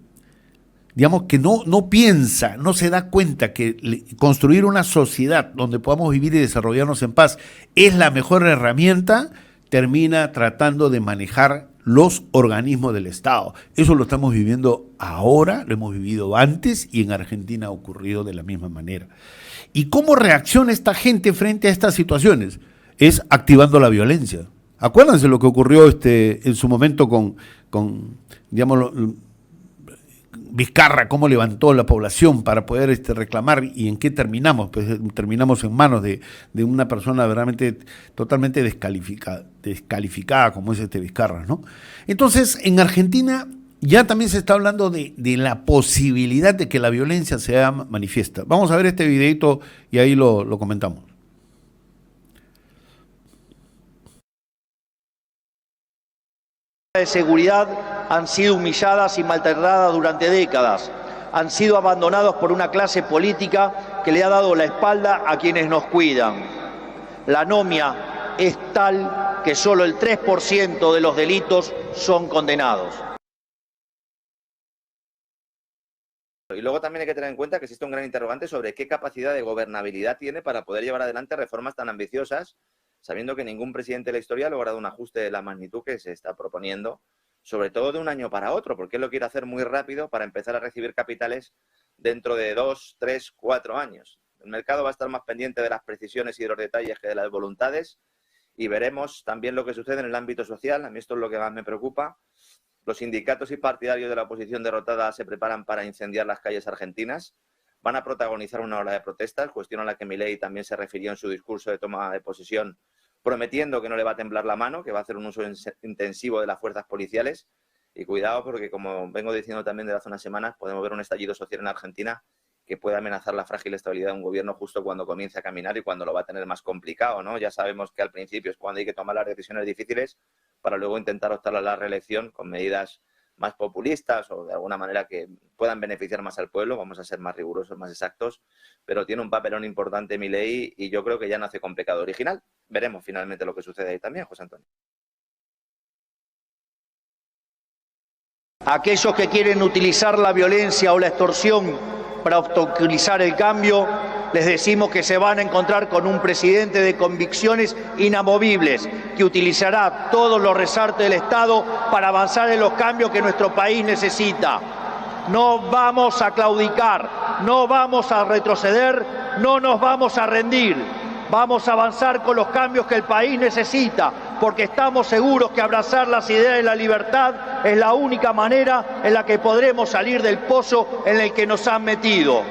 digamos, que no piensa, no se da cuenta que construir una sociedad donde podamos vivir y desarrollarnos en paz es la mejor herramienta, termina tratando de manejar los organismos del Estado. Eso lo estamos viviendo ahora, lo hemos vivido antes y en Argentina ha ocurrido de la misma manera. ¿Y cómo reacciona esta gente frente a estas situaciones? Es activando la violencia. Acuérdense lo que ocurrió en su momento con digamos, Vizcarra, cómo levantó la población para poder reclamar y en qué terminamos. Pues terminamos en manos de una persona verdaderamente totalmente descalificada como es Vizcarra, ¿no? Entonces, en Argentina ya también se está hablando de la posibilidad de que la violencia sea manifiesta. Vamos a ver este videito y ahí lo comentamos. De seguridad han sido humilladas y maltratadas durante décadas. Han sido abandonados por una clase política que le ha dado la espalda a quienes nos cuidan. La anomia es tal que solo el 3% de los delitos son condenados. Y luego también hay que tener en cuenta que existe un gran interrogante sobre qué capacidad de gobernabilidad tiene para poder llevar adelante reformas tan ambiciosas, sabiendo que ningún presidente de la historia ha logrado un ajuste de la magnitud que se está proponiendo, sobre todo de un año para otro, porque él lo quiere hacer muy rápido para empezar a recibir capitales dentro de 2, 3, 4 años. El mercado va a estar más pendiente de las precisiones y de los detalles que de las voluntades, y veremos también lo que sucede en el ámbito social. A mí esto es lo que más me preocupa. Los sindicatos y partidarios de la oposición derrotada se preparan para incendiar las calles argentinas. Van a protagonizar una ola de protestas, cuestión a la que Milei también se refirió en su discurso de toma de posesión, prometiendo que no le va a temblar la mano, que va a hacer un uso intensivo de las fuerzas policiales. Y cuidado, porque como vengo diciendo también desde hace unas semanas, podemos ver un estallido social en Argentina que puede amenazar la frágil estabilidad de un gobierno justo cuando comience a caminar y cuando lo va a tener más complicado, ¿no? Ya sabemos que al principio es cuando hay que tomar las decisiones difíciles para luego intentar optar a la reelección con medidas más populistas o de alguna manera que puedan beneficiar más al pueblo. Vamos a ser más rigurosos, más exactos, pero tiene un papelón importante Milei y yo creo que ya nace con pecado original. Veremos finalmente lo que sucede ahí también, José Antonio. Aquellos que quieren utilizar la violencia o la extorsión para obstaculizar el cambio, les decimos que se van a encontrar con un presidente de convicciones inamovibles, que utilizará todos los resortes del Estado para avanzar en los cambios que nuestro país necesita. No vamos a claudicar, no vamos a retroceder, no nos vamos a rendir. Vamos a avanzar con los cambios que el país necesita, porque estamos seguros que abrazar las ideas de la libertad es la única manera en la que podremos salir del pozo en el que nos han metido.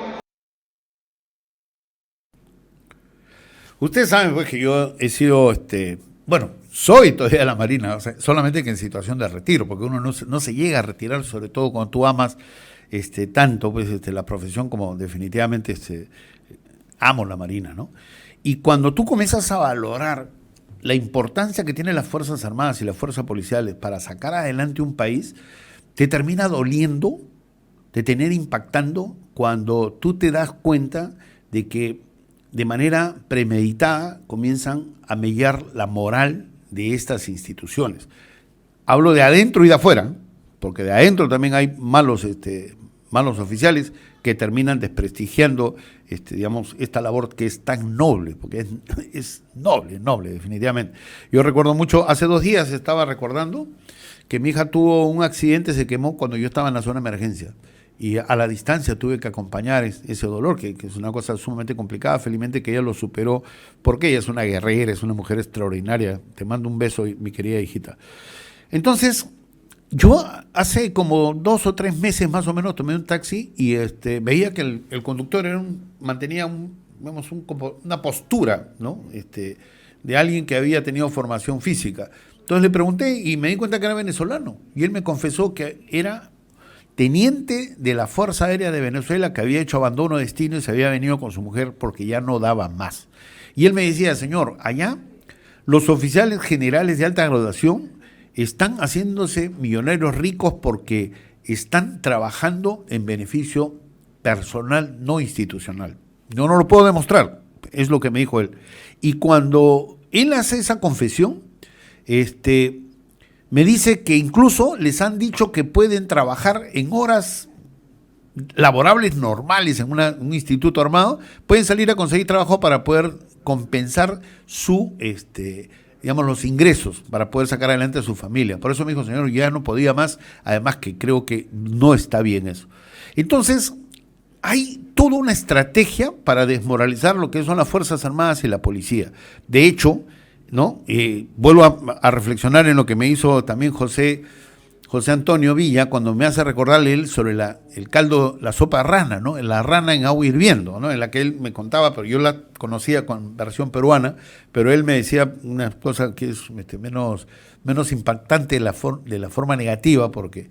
Ustedes saben pues que yo he sido, soy todavía de la Marina, o sea, solamente que en situación de retiro, porque uno no se llega a retirar, sobre todo cuando tú amas tanto pues la profesión como definitivamente amo la Marina, ¿no? Y cuando tú comienzas a valorar la importancia que tienen las Fuerzas Armadas y las Fuerzas Policiales para sacar adelante un país, te termina doliendo, te termina impactando cuando tú te das cuenta de que de manera premeditada comienzan a mellar la moral de estas instituciones. Hablo de adentro y de afuera, porque de adentro también hay malos oficiales que terminan desprestigiando esta labor que es tan noble, porque es noble definitivamente. Yo recuerdo mucho, hace 2 días estaba recordando que mi hija tuvo un accidente, se quemó cuando yo estaba en la zona de emergencia y a la distancia tuve que acompañar ese dolor, que es una cosa sumamente complicada. Felizmente que ella lo superó, porque ella es una guerrera, es una mujer extraordinaria. Te mando un beso, mi querida hijita. Entonces, yo hace como 2 o 3 meses más o menos tomé un taxi y veía que el conductor mantenía una postura, ¿no? De alguien que había tenido formación física. Entonces le pregunté y me di cuenta que era venezolano. Y él me confesó que era teniente de la Fuerza Aérea de Venezuela, que había hecho abandono de destino y se había venido con su mujer porque ya no daba más. Y él me decía, señor, allá los oficiales generales de alta graduación están haciéndose millonarios ricos porque están trabajando en beneficio personal, no institucional. Yo no lo puedo demostrar, es lo que me dijo él. Y cuando él hace esa confesión, me dice que incluso les han dicho que pueden trabajar en horas laborables normales en un instituto armado, pueden salir a conseguir trabajo para poder compensar los ingresos, para poder sacar adelante a su familia. Por eso me dijo, señor, ya no podía más, además que creo que no está bien eso. Entonces, hay toda una estrategia para desmoralizar lo que son las Fuerzas Armadas y la policía. De hecho, ¿no? Vuelvo a reflexionar en lo que me hizo también José Antonio Villa, cuando me hace recordarle él sobre el caldo, la sopa rana, ¿no? La rana en agua hirviendo, ¿no? En la que él me contaba, pero yo la conocía con versión peruana, pero él me decía una cosa que es menos impactante de la forma negativa, porque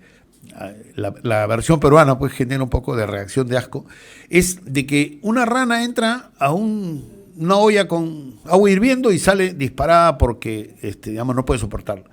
la versión peruana pues genera un poco de reacción de asco, es de que una rana entra a una olla con agua hirviendo y sale disparada porque no puede soportarla.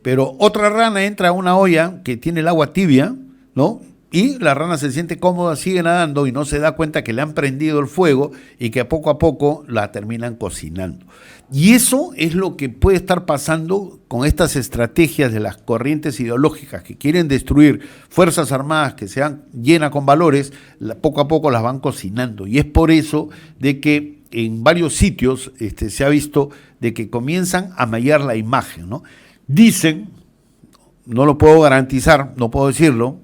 Pero otra rana entra a una olla que tiene el agua tibia, ¿no? Y la rana se siente cómoda, sigue nadando y no se da cuenta que le han prendido el fuego y que poco a poco la terminan cocinando. Y eso es lo que puede estar pasando con estas estrategias de las corrientes ideológicas que quieren destruir Fuerzas Armadas que sean llenas con valores, poco a poco las van cocinando. Y es por eso de que en varios sitios se ha visto de que comienzan a mallar la imagen, ¿no? Dicen, no lo puedo garantizar, no puedo decirlo,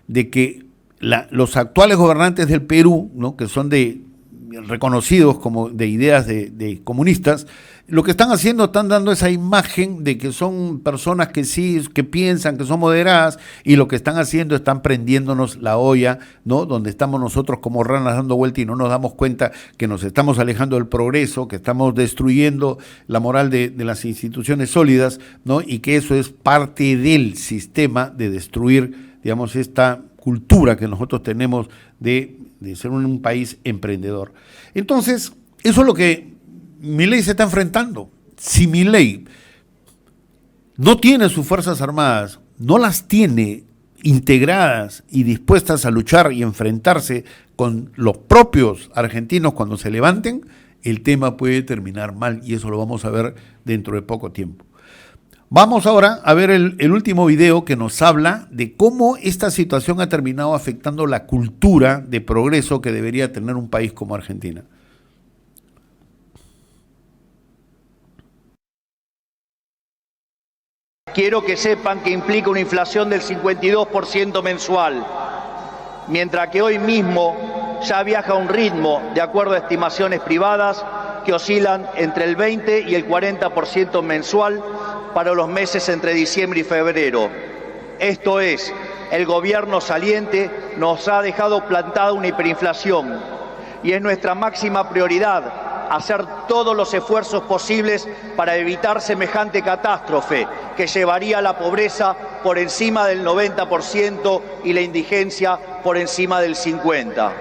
de que los actuales gobernantes del Perú, ¿no? Que son reconocidos como de ideas de comunistas, lo que están haciendo, están dando esa imagen de que son personas que sí, que piensan, que son moderadas, y lo que están haciendo, están prendiéndonos la olla, ¿no? Donde estamos nosotros como ranas dando vuelta y no nos damos cuenta que nos estamos alejando del progreso, que estamos destruyendo la moral de las instituciones sólidas, ¿no? Y que eso es parte del sistema de destruir, digamos, esta cultura que nosotros tenemos de ser un país emprendedor. Entonces, eso es lo que Milei se está enfrentando. Si Milei no tiene sus Fuerzas Armadas, no las tiene integradas y dispuestas a luchar y enfrentarse con los propios argentinos cuando se levanten, el tema puede terminar mal, y eso lo vamos a ver dentro de poco tiempo. Vamos ahora a ver el último video que nos habla de cómo esta situación ha terminado afectando la cultura de progreso que debería tener un país como Argentina. Quiero que sepan que implica una inflación del 52% mensual, mientras que hoy mismo ya viaja a un ritmo, de acuerdo a estimaciones privadas, que oscilan entre el 20 y el 40% mensual para los meses entre diciembre y febrero. Esto es, el gobierno saliente nos ha dejado plantada una hiperinflación y es nuestra máxima prioridad hacer todos los esfuerzos posibles para evitar semejante catástrofe que llevaría a la pobreza por encima del 90% y la indigencia por encima del 50%.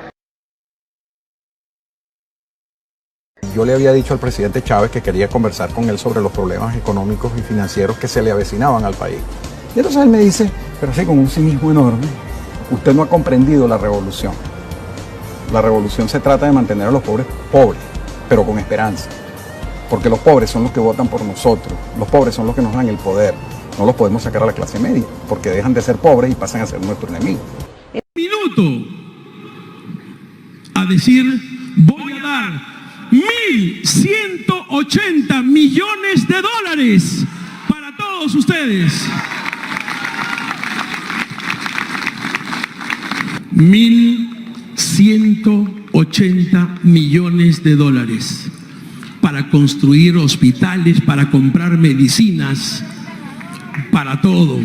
Yo le había dicho al presidente Chávez que quería conversar con él sobre los problemas económicos y financieros que se le avecinaban al país. Y entonces él me dice, pero así con un cinismo enorme, usted no ha comprendido la revolución. La revolución se trata de mantener a los pobres pobres, pero con esperanza. Porque los pobres son los que votan por nosotros, los pobres son los que nos dan el poder. No los podemos sacar a la clase media, porque dejan de ser pobres y pasan a ser nuestro enemigo. Minuto a decir, voy a dar 1.180 millones de dólares para todos ustedes. 1.180 millones de dólares para construir hospitales, para comprar medicinas, para todo.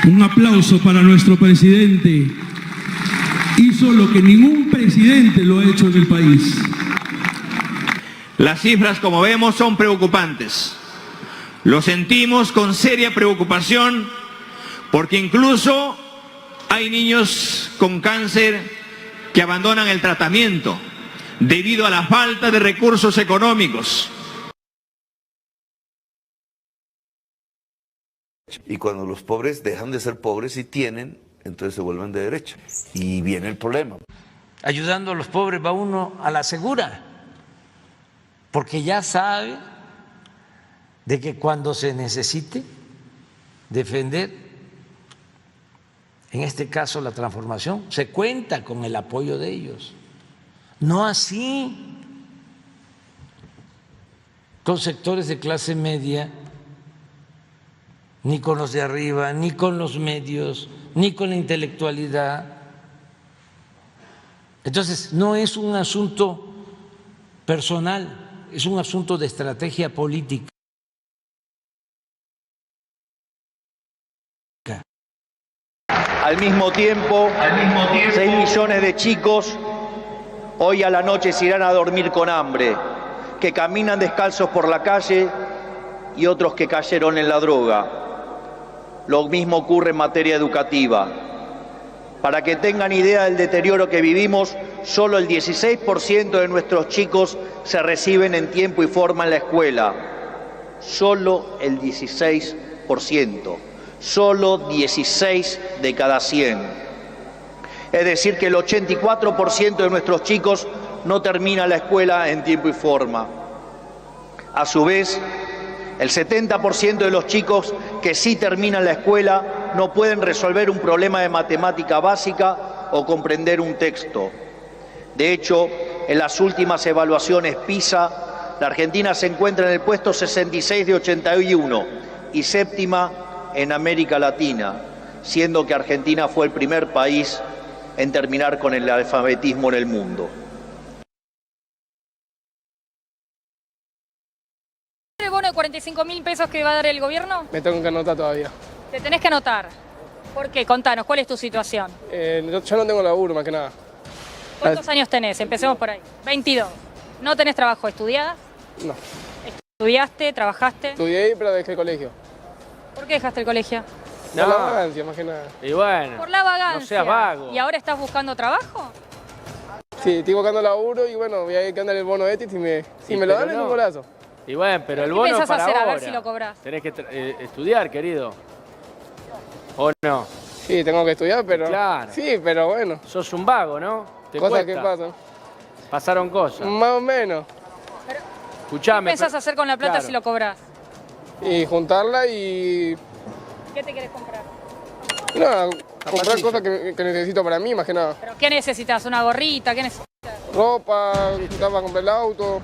Un aplauso para nuestro presidente. Hizo lo que ningún presidente lo ha hecho en el país. Las cifras, como vemos, son preocupantes. Lo sentimos con seria preocupación porque incluso hay niños con cáncer que abandonan el tratamiento debido a la falta de recursos económicos. Y cuando los pobres dejan de ser pobres y tienen, entonces se vuelven de derecha. Y viene el problema. Ayudando a los pobres va uno a la segura, porque ya sabe de que cuando se necesite defender, en este caso la transformación, se cuenta con el apoyo de ellos. No así con sectores de clase media, ni con los de arriba, ni con los medios, ni con la intelectualidad. Entonces, no es un asunto personal, es un asunto de estrategia política. Al mismo tiempo, 6 millones de chicos hoy a la noche se irán a dormir con hambre, que caminan descalzos por la calle y otros que cayeron en la droga. Lo mismo ocurre en materia educativa. Para que tengan idea del deterioro que vivimos, solo el 16% de nuestros chicos se reciben en tiempo y forma en la escuela. Solo el 16%. Solo 16 de cada 100. Es decir, que el 84% de nuestros chicos no termina la escuela en tiempo y forma. A su vez, el 70% de los chicos que sí terminan la escuela no pueden resolver un problema de matemática básica o comprender un texto. De hecho, en las últimas evaluaciones PISA, la Argentina se encuentra en el puesto 66 de 81 y séptima en América Latina, siendo que Argentina fue el primer país en terminar con el alfabetismo en el mundo. ¿El bono de 45.000 pesos que va a dar el gobierno? Me tengo que anotar todavía. Te tenés que anotar. ¿Por qué? Contanos, ¿cuál es tu situación? Yo no tengo laburo, más que nada. ¿Cuántos años tenés? Empecemos por ahí. 22. ¿No tenés trabajo? ¿Estudiás? No. ¿Estudiaste? ¿Trabajaste? Estudié, pero dejé el colegio. ¿Por qué dejaste el colegio? Por la vagancia, más que nada. Y bueno, por la vagancia. No seas vago. ¿Y ahora estás buscando trabajo? Sí, estoy buscando laburo y bueno, voy a ver qué anda el bono este si me lo dan es un golazo. Y bueno, pero el ¿Qué bono pensás para hacer? ahora. A ver si lo cobrás. Tenés que estudiar, querido. ¿O no? Sí, tengo que estudiar, pero... Claro. Sí, pero bueno. Sos un vago, ¿no? ¿Te Cosas cuesta? que pasan. Pasaron cosas. Más o menos. Escuchame. ¿Qué pensás hacer con la plata si lo cobrás? Y juntarla y... ¿Qué te quieres comprar? No, comprar cosas que necesito para mí, más que nada. ¿Pero qué necesitas? ¿Una gorrita? ¿Qué necesitas? Ropa, para comprar el auto.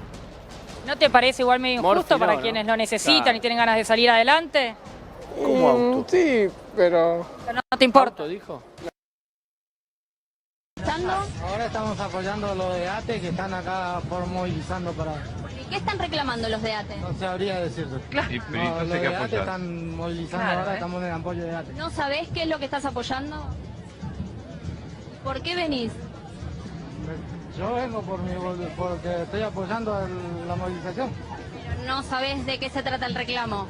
¿No te parece igual medio injusto para quienes lo necesitan y tienen ganas de salir adelante? ¿Cómo auto? Sí, pero... No te importa. ¿Auto, dijo? Ahora estamos apoyando los de ATE que están acá movilizando para... ¿Qué están reclamando los de ATE? No sabría decirte. Claro. Los de ATE están movilizando ahora, estamos en el apoyo de ATE. ¿No sabés qué es lo que estás apoyando? ¿Por qué venís? Yo vengo porque estoy apoyando la movilización. Pero no sabés de qué se trata el reclamo.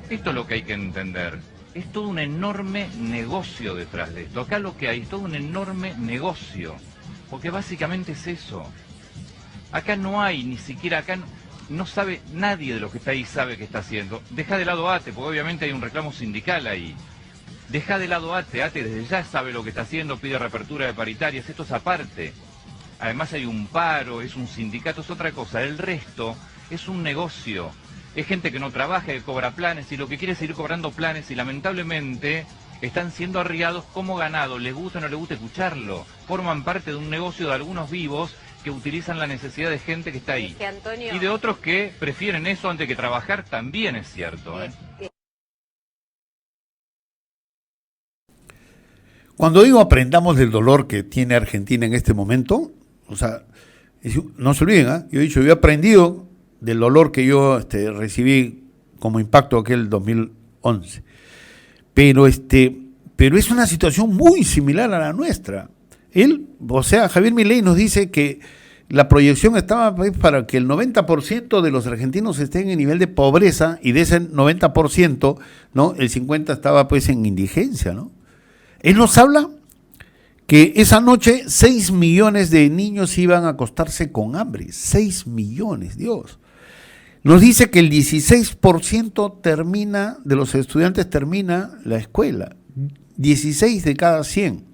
Esto es lo que hay que entender. Es todo un enorme negocio detrás de esto. Acá lo que hay es todo un enorme negocio. Porque básicamente es eso. Acá no hay ni siquiera, acá no sabe nadie de lo que está ahí, sabe qué está haciendo. Deja de lado ATE, porque obviamente hay un reclamo sindical ahí. Deja de lado ATE, ATE desde ya sabe lo que está haciendo, pide reapertura de paritarias, esto es aparte. Además hay un paro, es un sindicato, es otra cosa. El resto es un negocio. Es gente que no trabaja, que cobra planes y lo que quiere es seguir cobrando planes y lamentablemente están siendo arriados como ganado. Les gusta o no les gusta escucharlo. Forman parte de un negocio de algunos vivos que utilizan la necesidad de gente que está ahí. Y de otros que prefieren eso antes que trabajar, también es cierto. cuando digo aprendamos del dolor que tiene Argentina en este momento, o sea, no se olviden, yo he dicho, yo he aprendido del dolor que yo recibí como impacto aquel 2011. Pero es una situación muy similar a la nuestra. Javier Milei nos dice que la proyección estaba para que el 90% de los argentinos estén en nivel de pobreza, y de ese 90%, ¿no?, el 50% estaba pues en indigencia, ¿no? Él nos habla que esa noche 6 millones de niños iban a acostarse con hambre. 6 millones, Dios. Nos dice que el 16% de los estudiantes termina la escuela. 16 de cada 100.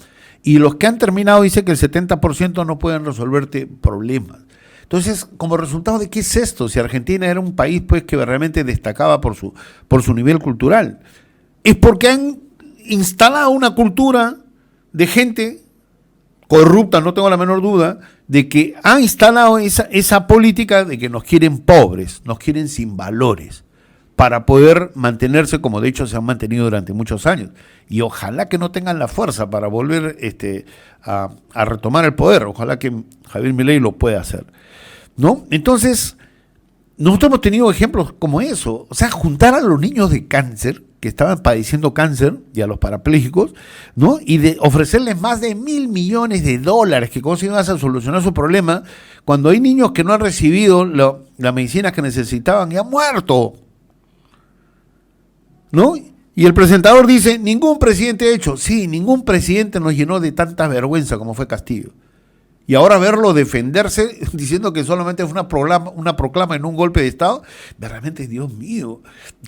Y los que han terminado dice que el 70% no pueden resolverte problemas. Entonces, como resultado de qué es esto, si Argentina era un país pues que realmente destacaba por su nivel cultural, es porque han instalado una cultura de gente corrupta, no tengo la menor duda, de que ha instalado esa política de que nos quieren pobres, nos quieren sin valores, para poder mantenerse como de hecho se han mantenido durante muchos años. Y ojalá que no tengan la fuerza para volver a retomar el poder, ojalá que Javier Milei lo pueda hacer, ¿no? Entonces, nosotros hemos tenido ejemplos como eso, o sea, juntar a los niños de cáncer, que estaban padeciendo cáncer, y a los parapléjicos, ¿no? Y de ofrecerles más de $1.000 millones, que cómo se iban a solucionar su problema, cuando hay niños que no han recibido la medicina que necesitaban y han muerto, ¿no? Y el presentador dice, ningún presidente ha hecho. Sí, ningún presidente nos llenó de tanta vergüenza como fue Castillo. Y ahora verlo defenderse diciendo que solamente fue una proclama en un golpe de Estado, realmente, Dios mío,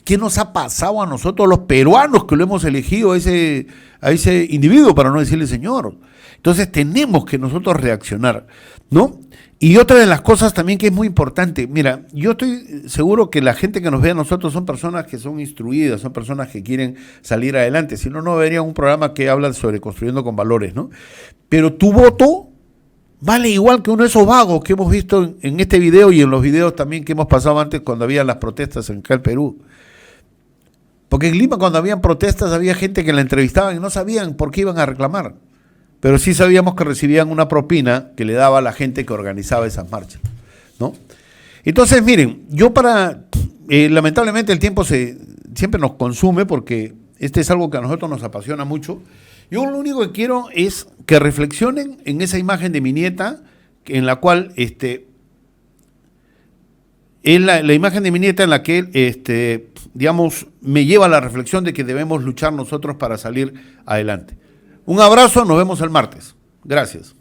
¿qué nos ha pasado a nosotros los peruanos que lo hemos elegido a ese individuo, para no decirle señor? Entonces tenemos que nosotros reaccionar, ¿no? Y otra de las cosas también que es muy importante, mira, yo estoy seguro que la gente que nos ve a nosotros son personas que son instruidas, son personas que quieren salir adelante, si no, no verían un programa que habla sobre construyendo con valores, ¿no? Pero tu voto vale igual que uno de esos vagos que hemos visto en este video y en los videos también que hemos pasado antes cuando había las protestas en acá en Perú. Porque en Lima, cuando habían protestas, había gente que la entrevistaban y no sabían por qué iban a reclamar. Pero sí sabíamos que recibían una propina que le daba a la gente que organizaba esas marchas, ¿no? Entonces, miren, lamentablemente el tiempo siempre nos consume porque este es algo que a nosotros nos apasiona mucho. Yo lo único que quiero es que reflexionen en esa imagen de mi nieta, en la cual es la imagen de mi nieta en la que, digamos, me lleva a la reflexión de que debemos luchar nosotros para salir adelante. Un abrazo, nos vemos el martes. Gracias.